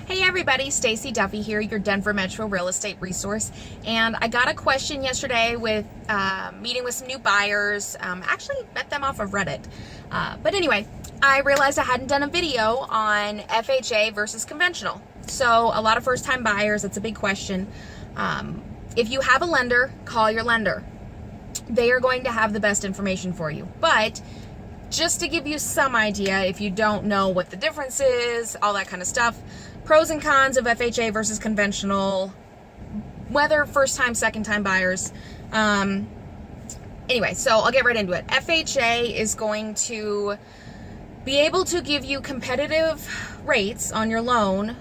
Hey everybody, Stacie Duffy here, your Denver Metro real estate resource. And I got a question yesterday with meeting with some new buyers. Actually met them off of Reddit. But anyway, I realized I hadn't done a video on FHA versus conventional. So a lot of first-time buyers, it's a big question. If you have a lender, call your lender. They are going to have the best information for you. But just to give you some idea, if you don't know what the difference is, all that kind of stuff, pros and cons of FHA versus conventional, whether first-time, second-time buyers. Anyway, so I'll get right into it. FHA is going to be able to give you competitive rates on your loan,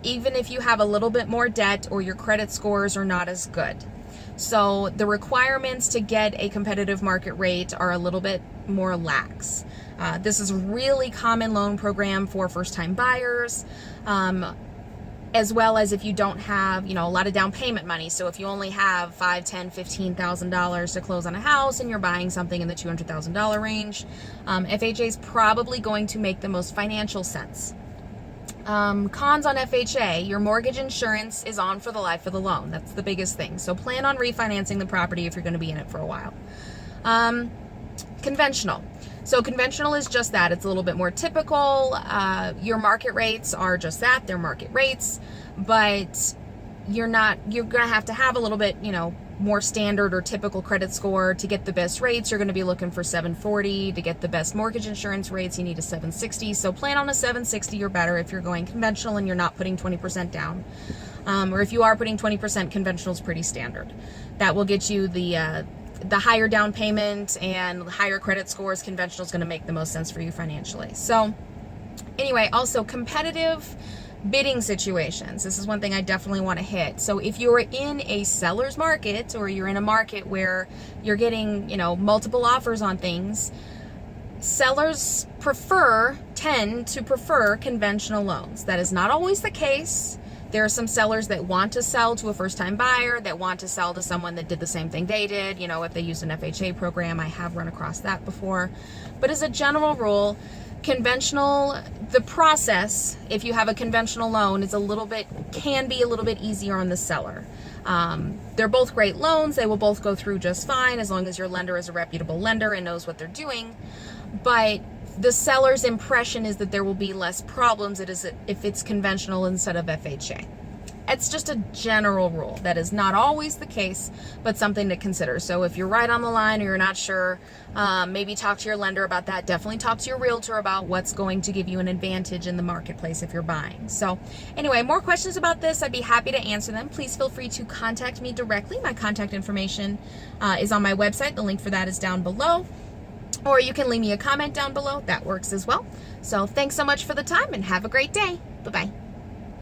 even if you have a little bit more debt or your credit scores are not as good. So the requirements to get a competitive market rate are a little bit more lax. This is a really common loan program for first-time buyers, as well as if you don't have, a lot of down payment money. So if you only have $5,000, $10,000, $15,000 to close on a house and you're buying something in the $200,000 range, FHA is probably going to make the most financial sense. Cons on FHA, your mortgage insurance is on for the life of the loan. That's the biggest thing. So plan on refinancing the property if you're going to be in it for a while. Conventional. So conventional is just that. It's a little bit more typical. Your market rates are just that. They're market rates, but you're going to have a little bit, more standard or typical credit score. To get the best rates, you're going to be looking for 740. To get the best mortgage insurance rates, you need a 760. So plan on a 760 or better if you're going conventional and you're not putting 20% down. Or if you are putting 20%, conventional is pretty standard. That will get you the higher down payment and higher credit scores. Conventional is going to make the most sense for you financially. So anyway, also competitive bidding situations. This is one thing I definitely want to hit. So if you're in a seller's market or you're in a market where you're getting, multiple offers on things, sellers tend to prefer conventional loans. That is not always the case. There are some sellers that want to sell to a first-time buyer, that want to sell to someone that did the same thing they did, if they used an FHA program. I have run across that before. But as a general rule, conventional, the process, if you have a conventional loan, can be a little bit easier on the seller. They're both great loans. They will both go through just fine as long as your lender is a reputable lender and knows what they're doing. But the seller's impression is that there will be less problems if it's conventional instead of FHA. It's just a general rule. That is not always the case, but something to consider. So if you're right on the line or you're not sure, maybe talk to your lender about that. Definitely talk to your realtor about what's going to give you an advantage in the marketplace if you're buying. So anyway, more questions about this, I'd be happy to answer them. Please feel free to contact me directly. My contact information is on my website. The link for that is down below. Or you can leave me a comment down below. That works as well. So thanks so much for the time and have a great day. Bye-bye.